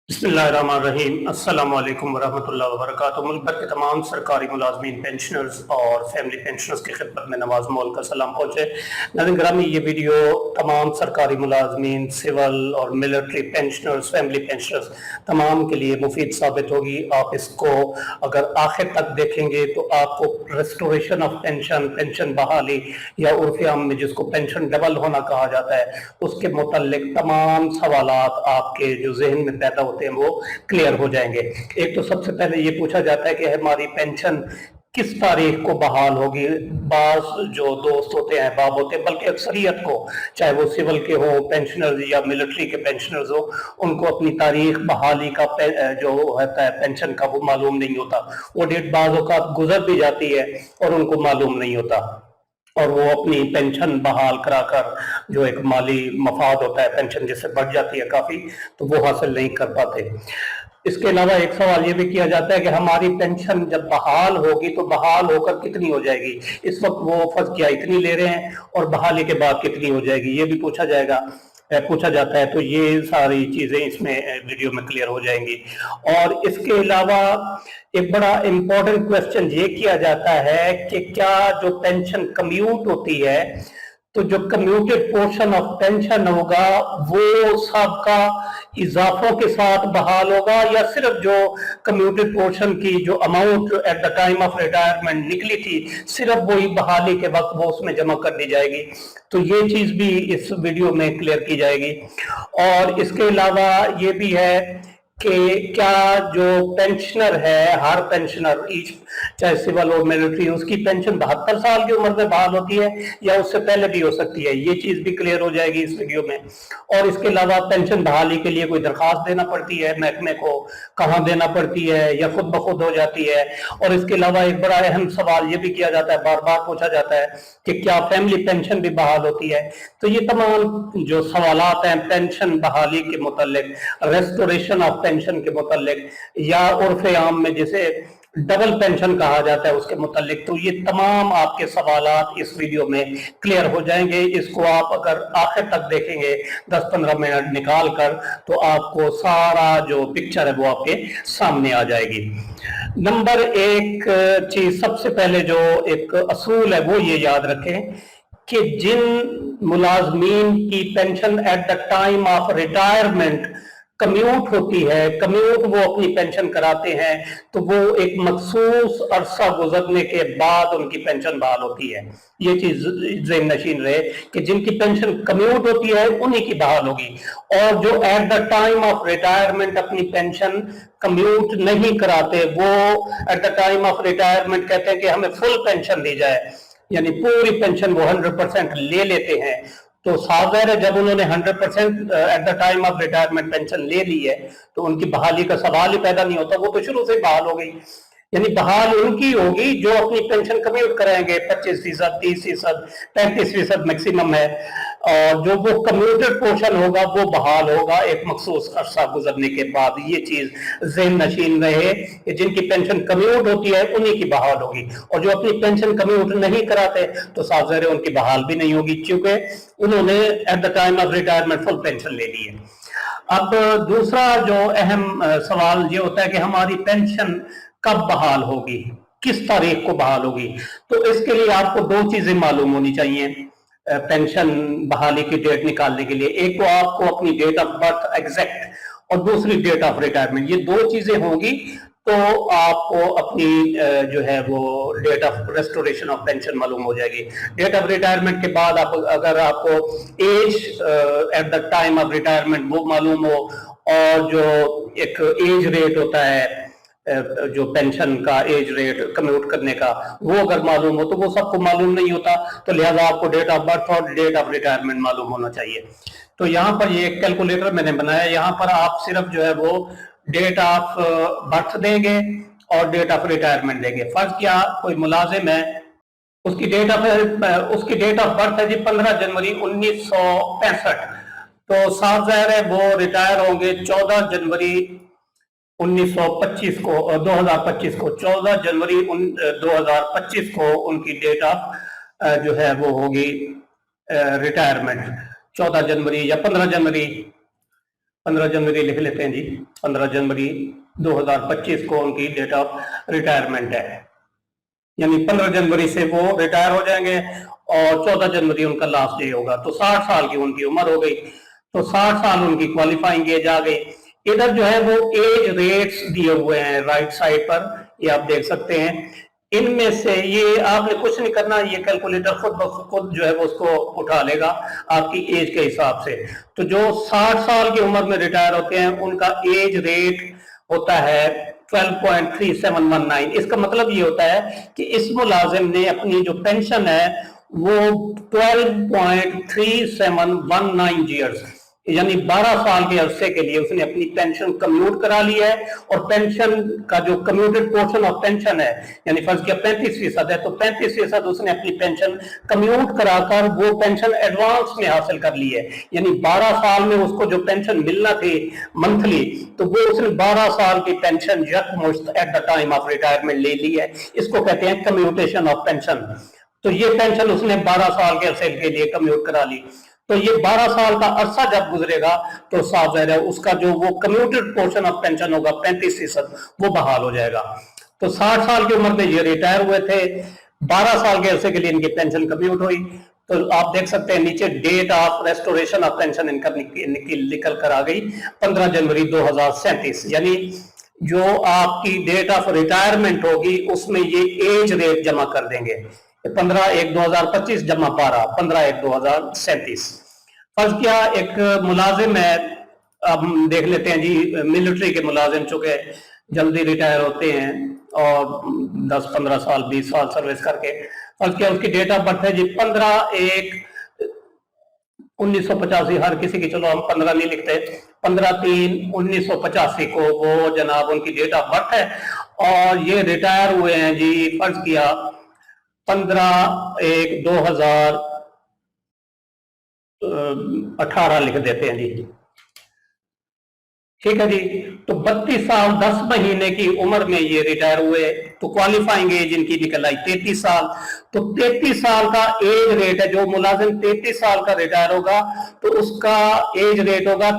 बिस्मिल्लाहिर्रहमानिर्रहीम। अस्सलाम वालेकुम वरहमतुल्लाहि वबरकातुहू। मुल्क भर के तमाम सरकारी मुलाजमीन, पेंशनर्स और फैमिली पेंशनर्स की खिदमत में नवाज मोल का सलाम पहुँचे। नाज़रीन ग्रामी, ये वीडियो तमाम सरकारी मुलाजमीन, सिविल और मिलिट्री पेंशनर्स, फैमिली पेंशनर्स तमाम के लिए मुफीद साबित होगी। आप इसको अगर आखिर तक देखेंगे तो आपको रेस्टोरेशन ऑफ पेंशन, पेंशन बहाली या उर्फ़ आम में जिसको पेंशन डबल होना कहा जाता है, उसके मुतल्लिक तमाम सवालात आपके जो जहन में पैदा होते हैं वो क्लियर हो जाएंगे। एक तो सबसे पहले ये पूछा जाता है कि हमारी पेंशन किस तारीख को बहाल होगी। बास जो दोस्त होते हैं, बाब होते हैं, बल्कि अक्सरियत को, चाहे वो सिविल के हो पेंशनर्स या मिलिट्री के पेंशनर्स हो, उनको अपनी तारीख बहाली का जो होता है पेंशन का वो मालूम नहीं होता। वो डेट बाज़ औक़ात गुजर भी जाती है और उनको मालूम नहीं होता, और वो अपनी पेंशन बहाल कराकर जो एक माली मफाद होता है, पेंशन जिससे बढ़ जाती है काफ़ी, तो वो हासिल नहीं कर पाते। इसके अलावा एक सवाल ये भी किया जाता है कि हमारी पेंशन जब बहाल होगी तो बहाल होकर कितनी हो जाएगी। इस वक्त वो फर्ज किया इतनी ले रहे हैं और बहाली के बाद कितनी हो जाएगी, ये भी पूछा जाता है। तो ये सारी चीज़ें इसमें वीडियो में क्लियर हो जाएंगी। और इसके अलावा एक बड़ा इम्पोर्टेंट क्वेश्चन ये किया जाता है कि क्या जो पेंशन कम्यूट होती है, तो जो कम्यूटेड पोर्शन ऑफ पेंशन होगा वो सबका इजाफों के साथ बहाल होगा, या सिर्फ जो कम्यूटेड पोर्शन की जो amount at the time of retirement निकली थी सिर्फ वही बहाली के वक्त वो उसमें जमा कर दी जाएगी। तो ये चीज भी इस वीडियो में क्लियर की जाएगी। और इसके अलावा ये भी है कि क्या जो पेंशनर है, हर पेंशनर ईच, चाहे सिविल और मिलिट्री, उसकी पेंशन 72 साल की उम्र में बहाल होती है या उससे पहले भी हो सकती है, ये चीज भी क्लियर हो जाएगी इस वीडियो में। और इसके अलावा पेंशन बहाली के लिए कोई दरखास्त देना पड़ती है महकमे को, कहाँ देना पड़ती है या खुद ब खुद हो जाती है। और इसके अलावा एक बड़ा अहम सवाल ये भी किया जाता है, बार बार पूछा जाता है कि क्या फैमिली पेंशन भी बहाल होती है। तो ये तमाम जो सवालात हैं पेंशन बहाली के मुतल्लिक, रेस्टोरेशन ऑफ पेंशन के मुतल्लिक, या उर्फ़ आम में जिसे डबल पेंशन कहा जाता है उसके मुतल्लिक, तो ये तमाम आपके सवालात इस वीडियो में क्लियर हो जाएंगे। इसको आप अगर आखिर तक देखेंगे 10-15 मिनट निकाल कर, तो आपको सारा जो पिक्चर है वो आपके सामने आ जाएगी। नंबर एक चीज, सबसे पहले जो एक असूल है वो ये याद रखें कि जिन मुलाजमीन की pension eight the time of retirement commute होती है, कम्यूट वो अपनी पेंशन कराते हैं, तो वो एक मखसूस अरसा गुजरने के बाद उनकी पेंशन बहाल होती है। ये चीज ज़हन नशीन रहे कि जिनकी पेंशन कम्यूट होती है उन्हीं की बहाल होगी, और जो eight the time of retirement अपनी पेंशन कम्यूट नहीं कराते, वो eight the time of retirement कहते हैं कि हमें फुल पेंशन दी जाए, यानी पूरी पेंशन वो 100% ले लेते हैं। तो साज़र है, जब उन्होंने 100% eight the time of retirement pension ले ली है तो उनकी बहाली का सवाल ही पैदा नहीं होता, वो तो शुरू से बहाल हो गई। यानी बहाल उनकी होगी जो अपनी पेंशन कम्यूट कराएंगे, 25%, 30%, 35% मैक्सिमम है, और जो वो कम्यूटेड पोर्शन होगा वो बहाल होगा एक मखसूस अरसा गुजरने के बाद। ये चीज ज़हन नशीन रहे कि जिनकी पेंशन कम्यूट होती है उन्हीं की बहाल होगी, और जो अपनी पेंशन कम्यूट नहीं कराते तो साफ ज़ाहिर है उनकी बहाल भी नहीं होगी, क्योंकि उन्होंने eight the time of retirement full pension ले ली है। अब दूसरा जो अहम सवाल ये होता है कि हमारी पेंशन कब बहाल होगी, किस तारीख को बहाल होगी। तो इसके लिए आपको दो चीजें मालूम होनी चाहिए पेंशन बहाली की डेट निकालने के लिए। एक तो आपको अपनी डेट ऑफ बर्थ एग्जैक्ट, और दूसरी डेट ऑफ रिटायरमेंट। ये दो चीजें होंगी तो आपको अपनी जो है वो date of restoration of pension मालूम हो जाएगी। डेट ऑफ रिटायरमेंट के बाद आप अगर आपको age at the time of retirement वो मालूम हो, और जो एक एज रेट होता है जो पेंशन का एज रेट कम्यूट करने का, वो अगर मालूम हो, तो वो सबको मालूम नहीं होता, तो लिहाजा आपको डेट ऑफ बर्थ और डेट ऑफ रिटायरमेंट मालूम होना चाहिए। तो यहाँ पर ये एक कैलकुलेटर मैंने बनाया, यहाँ पर आप सिर्फ जो है वो डेट ऑफ बर्थ देंगे और डेट ऑफ रिटायरमेंट देंगे। फर्ज क्या कोई मुलाजिम है, उसकी डेट ऑफ बर्थ है जी 15 जनवरी 1965, तो साफ ज़ाहिर है वो रिटायर होंगे 14 जनवरी 1925 को, 2025 को, 14 जनवरी 2025 को उनकी डेट ऑफ जो है वो होगी रिटायरमेंट, 14 जनवरी या 15 जनवरी 15 जनवरी लिख लेते हैं जी। 15 जनवरी 2025 को उनकी डेट ऑफ रिटायरमेंट है, यानी 15 जनवरी से वो रिटायर हो जाएंगे और 14 जनवरी उनका लास्ट डे होगा। तो 60 साल की उनकी उम्र हो गई, तो 60 साल उनकी क्वालिफाइंग एज आ गई। इधर जो है वो एज रेट्स दिए हुए हैं राइट साइड पर, ये आप देख सकते हैं। इनमें से ये आपने कुछ नहीं करना, ये कैलकुलेटर खुद जो है वो उसको उठा लेगा आपकी एज के हिसाब से। तो जो 60 साल की उम्र में रिटायर होते हैं उनका एज रेट होता है 12.3719। इसका मतलब ये होता है कि इस मुलाजिम ने अपनी जो पेंशन है वो 12.3719 ईयर्स, यानी 12 साल के अरसे के लिए उसने अपनी पेंशन कम्यूट करा ली है। और पेंशन का जो कम्यूटेड पोर्शन ऑफ पेंशन है, यानी फर्ज किया 35% है, तो 35% उसने अपनी पेंशन कम्यूट कराकर वो पेंशन एडवांस में हासिल कर ली है। यानी 12 साल में उसको जो पेंशन मिलना थी मंथली, तो वो उसने 12 साल की पेंशन यकमुश्त at the time of retirement ले ली है। इसको कहते हैं कम्यूटेशन ऑफ पेंशन। तो ये पेंशन उसने 12 साल के अरसे के लिए कम्यूट करा ली। तो ये 12 साल का अरसा जब गुजरेगा तो साफ ज़ाहिर है उसका जो वो कम्यूटेड पोर्शन ऑफ पेंशन होगा 35%, वो बहाल हो जाएगा। तो 60 साल की उम्र में ये रिटायर हुए थे, 12 साल के अरसे के लिए इनकी पेंशन कम्यूट हुई। तो आप देख सकते हैं नीचे date of restoration of pension इनका निकल कर आ गई 15 जनवरी 2037, यानी जो आपकी डेट ऑफ रिटायरमेंट होगी उसमें ये एज रेट जमा कर देंगे। 15/1/2025 जमा 12/15/1/2037। फर्ज किया एक मुलाजिम है, अब हम देख लेते हैं जी मिलिट्री के मुलाजिम चूंकि जल्दी रिटायर होते हैं और 10-15 साल 20 साल सर्विस करके, फर्ज किया उसकी डेट ऑफ बर्थ है जी 15/1/1985। हर किसी की, चलो हम 15 नहीं लिखते, 15/3/1985 को वो जनाब उनकी डेट ऑफ बर्थ है और ये रिटायर हुए हैं जी। फर्ज किया 15/1/2018 लिख देते हैं जी, ठीक है जी। तो 32 साल 10 महीने की उम्र में ये रिटायर हुए, तो क्वालिफाइंग एज इनकी निकल आई 33 साल। तो 33 साल का एज रेट है, जो मुलाजिम 33 साल का रिटायर होगा तो उसका एज रेट होगा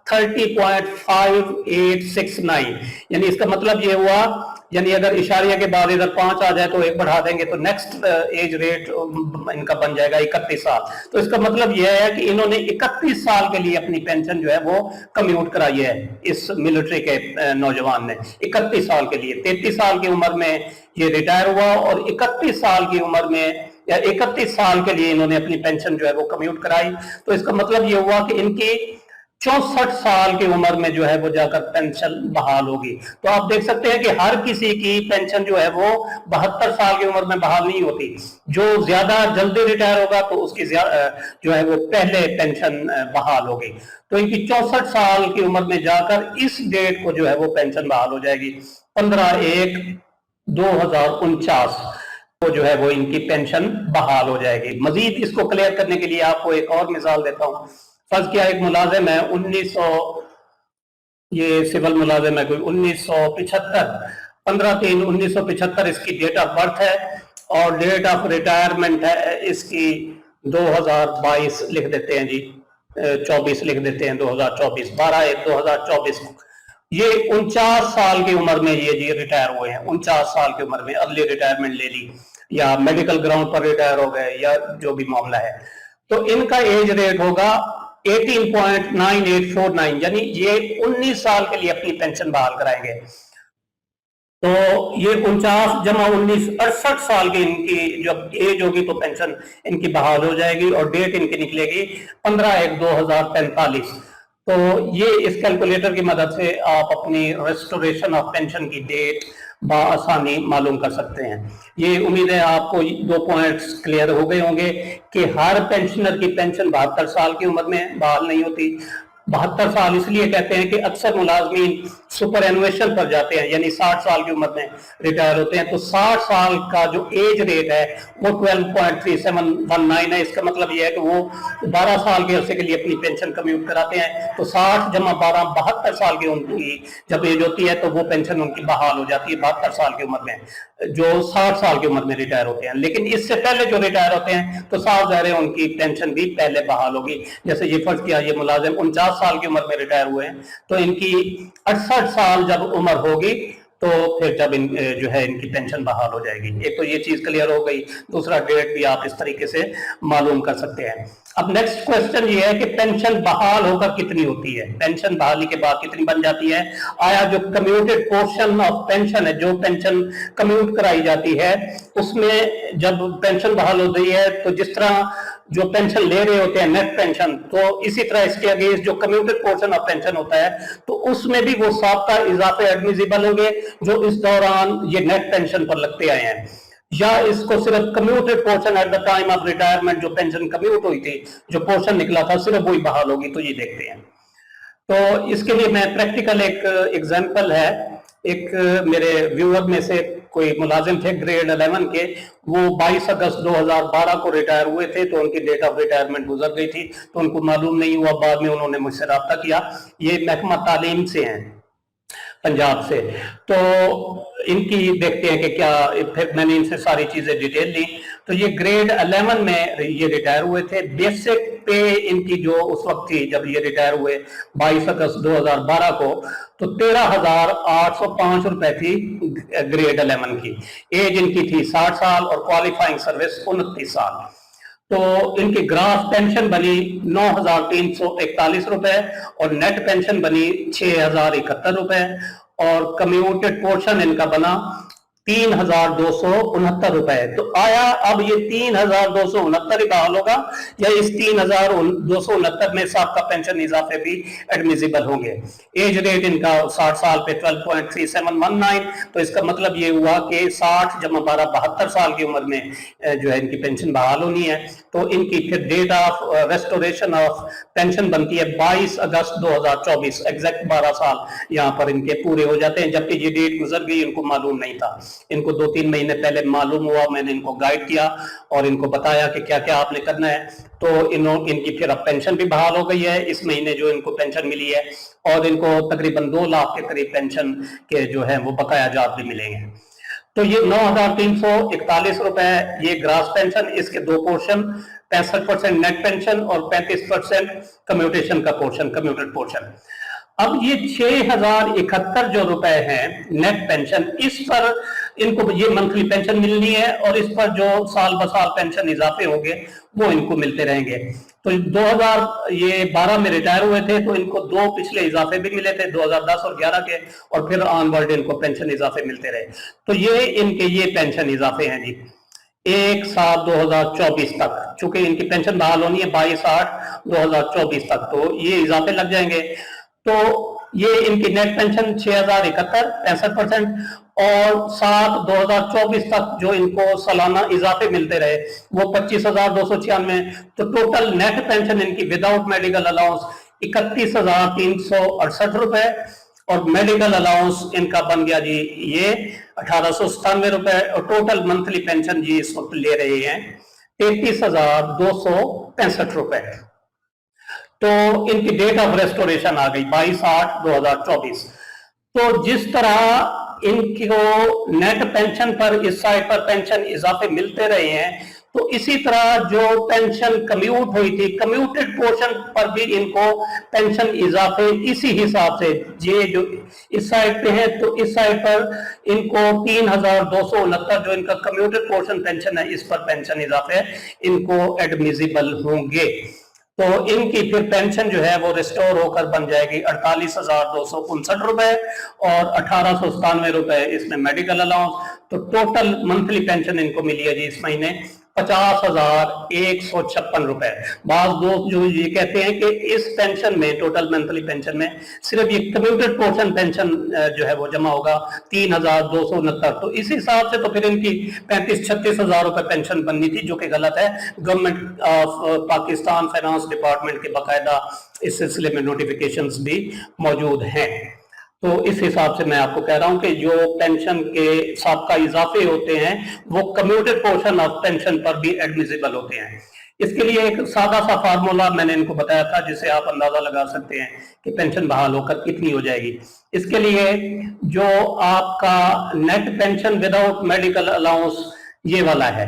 30.5869। यानी इसका मतलब ये हुआ, यानी अगर इशारिया के बाद इधर 5 आ जाए तो 1 बढ़ा देंगे तो नेक्स्ट एज रेट इनका बन जाएगा 31 साल। तो इसका मतलब यह है कि इन्होंने 31 साल के लिए अपनी पेंशन जो है वो कम्यूट कराई है इस मिलिट्री के नौजवान ने 31 साल के लिए। 33 साल की उम्र में ये रिटायर हुआ और 31 साल की उम्र में या 31 साल के लिए इन्होंने अपनी पेंशन जो है वो कम्यूट कराई। तो इसका मतलब ये हुआ कि इनकी 64 साल की उम्र में जो है वो जाकर पेंशन बहाल होगी। तो आप देख सकते हैं कि हर किसी की पेंशन जो है वो 72 साल की उम्र में बहाल नहीं होती। जो ज्यादा जल्दी रिटायर होगा तो उसकी जो है वो पहले पेंशन बहाल होगी। तो इनकी 64 साल की उम्र में जाकर इस डेट को जो है वो पेंशन बहाल हो जाएगी 15/1/2049 को जो है वो इनकी पेंशन बहाल हो जाएगी। मजीद इसको क्लियर करने के लिए आपको एक और मिसाल देता हूँ। फर्ज किया एक मुलाजिम है 1900, ये सिविल मुलाजिम है कोई 1975, 15/3/1975 इसकी डेट ऑफ बर्थ है और डेट ऑफ रिटायरमेंट है इसकी 2022 लिख देते हैं जी, 24 लिख देते हैं 2024, 12/1/2024। ये 49 साल की उम्र में ये जी रिटायर हुए हैं। 49 साल की उम्र में अर्ली रिटायरमेंट ले ली या मेडिकल ग्राउंड पर रिटायर हो गए या जो भी मामला है। तो इनका एज रेट होगा 18.9849, यानी ये 19 साल के लिए अपनी पेंशन बहाल कराएंगे। तो ये 49 जमा 19 68 साल की इनकी जब एज होगी तो पेंशन इनकी बहाल हो जाएगी और डेट इनकी निकलेगी 15/1/2045। तो ये इस कैलकुलेटर की मदद से आप अपनी रेस्टोरेशन ऑफ पेंशन की डेट बआसानी मालूम कर सकते हैं। ये उम्मीद है आपको 2 पॉइंट्स क्लियर हो गए होंगे कि हर पेंशनर की पेंशन 72 साल की उम्र में बहाल नहीं होती। 72 साल इसलिए कहते हैं कि अक्सर मुलाजमीन सुपर एनुएशन पर जाते हैं, यानी 60 साल की उम्र में रिटायर होते हैं, तो 60 साल का जो एज रेट है वो 12.3719 है। इसका मतलब ये है कि वो 12 साल के अरसे के लिए अपनी पेंशन कम्यूट कराते हैं, तो 60 जमा 12 72 साल की उनकी जब एज होती है तो वो पेंशन उनकी बहाल हो जाती है 72 साल की उम्र में, जो 60 साल की उम्र में रिटायर होते हैं। लेकिन इससे पहले जो रिटायर होते हैं तो साफ ज़ाहिर है उनकी पेंशन भी पहले बहाल होगी। जैसे ये फर्ज किया, ये मुलाजिम 49 साल की उम्र में रिटायर हुए हैं, तो इनकी 68 साल जब उम्र होगी तो फिर जब जो है इनकी पेंशन बहाल हो जाएगी। एक तो ये चीज क्लियर हो गई, दूसरा डेट भी आप इस तरीके से मालूम कर सकते हैं। अब नेक्स्ट क्वेश्चन ये है कि पेंशन बहाल होकर कितनी होती है, पेंशन बहाली के बाद कितनी बन जाती है। आया जो कम्यूटेड पोर्शन ऑफ पेंशन है, जो पेंशन कम्यूट कराई जाती है, उसमें जब पेंशन बहाल हो गई है तो जिस तरह जो पेंशन ले रहे होते हैं नेट पेंशन, तो इसी तरह इसके अगेंस्ट जो कम्यूटेड पोर्शन ऑफ पेंशन होता है तो उसमें भी वो साबका इजाफे एडमिजिबल होंगे जो इस दौरान ये नेट पेंशन पर लगते आए हैं, या इसको सिर्फ commuted portion eight the time of retirement जो पेंशन कम्यूट हुई थी, जो पोर्शन निकला था, सिर्फ वही बहाल होगी। तो ये देखते हैं। तो इसके लिए मैं प्रैक्टिकल एक एग्जांपल है, एक मेरे व्यूअर में से कोई मुलाजिम थे ग्रेड 11 के, वो 22 अगस्त 2012 को रिटायर हुए थे, तो उनकी डेट ऑफ रिटायरमेंट गुजर गई थी, तो उनको मालूम नहीं हुआ। बाद में उन्होंने मुझसे रब्ता किया। ये महकमा तालीम से हैं, पंजाब से। तो इनकी देखते हैं कि क्या, फिर मैंने इनसे सारी चीजें डिटेल ली। तो ये ग्रेड 11 में ये रिटायर हुए थे। बेसिक पे इनकी जो उस वक्त थी जब ये रिटायर हुए 22 अगस्त 2012 को, तो 13,805 रुपए थी ग्रेड 11 की। एज इनकी थी 60 साल और क्वालिफाइंग सर्विस 29 साल। तो इनकी ग्रास पेंशन बनी 9,341 रुपए और नेट पेंशन बनी 6,071 रुपए और कम्यूटेड पोर्शन इनका बना 3,269 रुपए। तो आया अब ये 3,269 ही बहाल होगा या इस 3,269 में सबका पेंशन इजाफे भी एडमिजिबल होंगे। एज रेट इनका 60 साल पे 12.3719, तो इसका मतलब ये हुआ कि 60 जमा 12 72 साल की उम्र में जो है इनकी पेंशन बहाल होनी है। तो इनकी फिर date of restoration of pension बनती है 22 अगस्त 2024, एग्जैक्ट 12 साल यहाँ पर इनके पूरे हो जाते हैं। जबकि ये डेट गुजर गई, इनको मालूम नहीं था, इनको 2-3 महीने पहले मालूम हुआ। मैंने इनको गाइड किया और इनको बताया कि क्या क्या आपने करना है। तो इनकी फिर अब पेंशन भी बहाल हो गई है इस महीने जो इनको पेंशन मिली है, और इनको तकरीबन 2 लाख के करीब पेंशन के जो है वो बकाया जात भी मिलेंगे। तो ये 9,341 रुपए ये ग्रास पेंशन, इसके 2 पोर्शन, 65% नेट पेंशन और 35% कम्यूटेशन का पोर्शन, कम्यूटेड पोर्शन। अब ये 6,071 जो रुपए हैं नेट पेंशन, इस पर इनको ये मंथली पेंशन मिलनी है और इस पर जो साल ब साल पेंशन इजाफे होंगे वो इनको मिलते रहेंगे। तो 2012 में रिटायर हुए थे, तो इनको 2 पिछले इजाफे भी मिले थे 2010 और 11 के, और फिर ऑनवर्ड इनको पेंशन इजाफे मिलते रहे। तो ये इनके ये पेंशन इजाफे हैं जी 1/7/2024 तक, चूंकि इनकी पेंशन बहाल होनी है 22/8/2024 तक, तो ये इजाफे लग जाएंगे। तो ये इनकी नेट पेंशन 6,071 65%, और 7/2024 तक जो इनको सालाना इजाफे मिलते रहे वो 25,296। तो टोटल नेट पेंशन इनकी विदाउट मेडिकल अलाउंस 31,368 रुपए, और मेडिकल अलाउंस इनका बन गया जी ये 1,897 रुपए, और टोटल मंथली पेंशन जी इस वक्त ले रहे हैं 33,265 रुपए। तो इनकी डेट ऑफ रेस्टोरेशन आ गई 22/8/2024। तो जिस तरह इनको नेट पेंशन पर इस साइड पर पेंशन इजाफे मिलते रहे हैं, तो इसी तरह जो पेंशन कम्यूट हुई थी कम्यूटेड पोर्शन पर भी इनको पेंशन इजाफे इसी हिसाब से, ये जो इस साइड पे है तो इस साइड पर इनको 3,269 जो इनका कम्यूटेड पोर्शन पेंशन है इस पर पेंशन इजाफे इनको एडमिजिबल होंगे। तो इनकी फिर पेंशन जो है वो रिस्टोर होकर बन जाएगी 48,259 रुपए और 1,897 रुपए इसमें मेडिकल अलाउंस। तो टोटल मंथली पेंशन इनको मिली है जी इस महीने 50,156 रुपए। बाज दोस्त जो ये कहते हैं कि इस पेंशन में, टोटल मंथली पेंशन में, सिर्फ ये कम्यूटेड पोर्शन पेंशन जो है वो जमा होगा 3,269। तो इस हिसाब से तो फिर इनकी 35-36 हजार रुपए पेंशन बननी थी, जो कि गलत है। Government of Pakistan finance department के बाकायदा इस सिलसिले में नोटिफिकेशंस भी मौजूद हैं। तो इस हिसाब से मैं आपको कह रहा हूं कि जो पेंशन के साबका इजाफे होते हैं वो कम्यूटेड पोर्शन ऑफ पेंशन पर भी एडमिसिबल होते हैं। इसके लिए एक सादा सा फार्मूला मैंने इनको बताया था जिससे आप अंदाजा लगा सकते हैं कि पेंशन बहाल होकर कितनी हो जाएगी। इसके लिए जो आपका net pension without medical allowance ये वाला है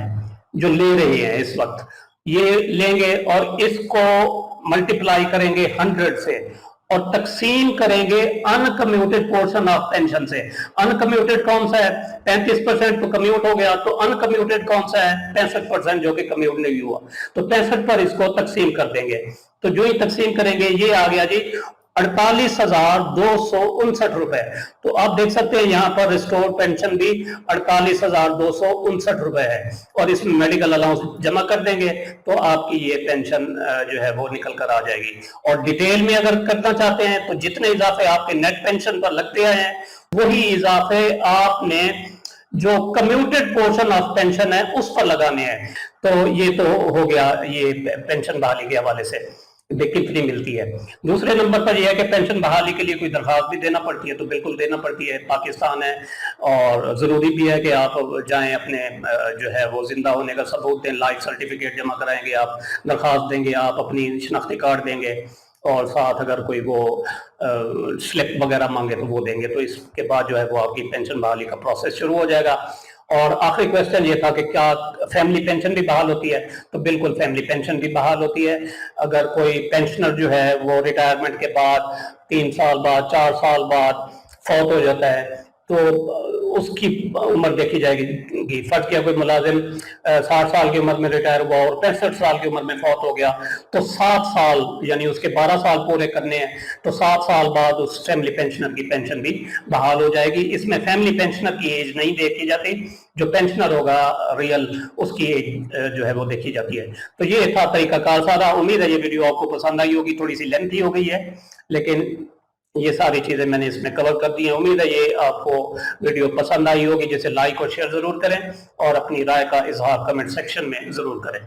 जो ले रहे हैं इस वक्त, ये लेंगे और इसको मल्टीप्लाई करेंगे 100 से और तकसीम करेंगे अनकम्यूटेड पोर्शन ऑफ पेंशन से। अनकम्यूटेड कौन सा है? 35% तो कम्यूट हो गया, तो अनकम्यूटेड कौन सा है? 65% जो कि कम्यूट नहीं हुआ। तो 65 पर इसको तकसीम कर देंगे, तो जो ही तकसीम करेंगे ये आ गया जी 48,259 रुपए। तो आप देख सकते हैं यहाँ पर रिस्टोर पेंशन भी 48,259 रुपए है और इसमें मेडिकल अलाउंस जमा कर देंगे तो आपकी ये पेंशन जो है वो निकल कर आ जाएगी। और डिटेल में अगर करना चाहते हैं तो जितने इजाफे आपके नेट पेंशन पर लगते हैं वही इजाफे आपने जो कम्यूटेड पोर्शन ऑफ पेंशन है उस पर लगाने हैं। तो ये तो हो गया ये पेंशन बहाली के हवाले से कितनी मिलती है। दूसरे नंबर पर यह है कि पेंशन बहाली के लिए कोई दरखास्त भी देना पड़ती है, तो बिल्कुल देना पड़ती है, पाकिस्तान है और जरूरी भी है कि आप जाएं अपने जो है वो जिंदा होने का सबूत दें, लाइफ सर्टिफिकेट जमा कराएंगे आप, दरखास्त देंगे आप, अपनी शनाख्ती कार्ड देंगे और साथ अगर कोई वो स्लिप वगैरह मांगे तो वो देंगे। तो इसके बाद जो है वो आपकी पेंशन बहाली का प्रोसेस शुरू हो जाएगा। और आखिरी क्वेश्चन ये था कि क्या फैमिली पेंशन भी बहाल होती है? तो बिल्कुल फैमिली पेंशन भी बहाल होती है। अगर कोई पेंशनर जो है वो रिटायरमेंट के बाद 3 साल बाद 4 साल बाद फौत हो जाता है तो उसकी उम्र देखी जाएगी। फर्ज किया कोई मुलाजिम 60 साल की उम्र में रिटायर हुआ और 65 साल की उम्र में फौत हो गया तो 7 साल यानी उसके 12 साल पूरे करने हैं, तो 7 साल बाद उस फैमिली पेंशनर की पेंशन भी बहाल हो जाएगी। इसमें फैमिली पेंशनर की एज नहीं देखी जाती, जो पेंशनर होगा रियल उसकी एज जो है वो देखी जाती है। तो ये था तरीकाकार सारा। उम्मीद है ये वीडियो आपको पसंद आई होगी, थोड़ी सी लेंथी हो गई है लेकिन ये सारी चीजें मैंने इसमें कवर कर दी है। उम्मीद है ये आपको वीडियो पसंद आई होगी, जिसे लाइक और शेयर जरूर करें और अपनी राय का इजहार कमेंट सेक्शन में जरूर करें।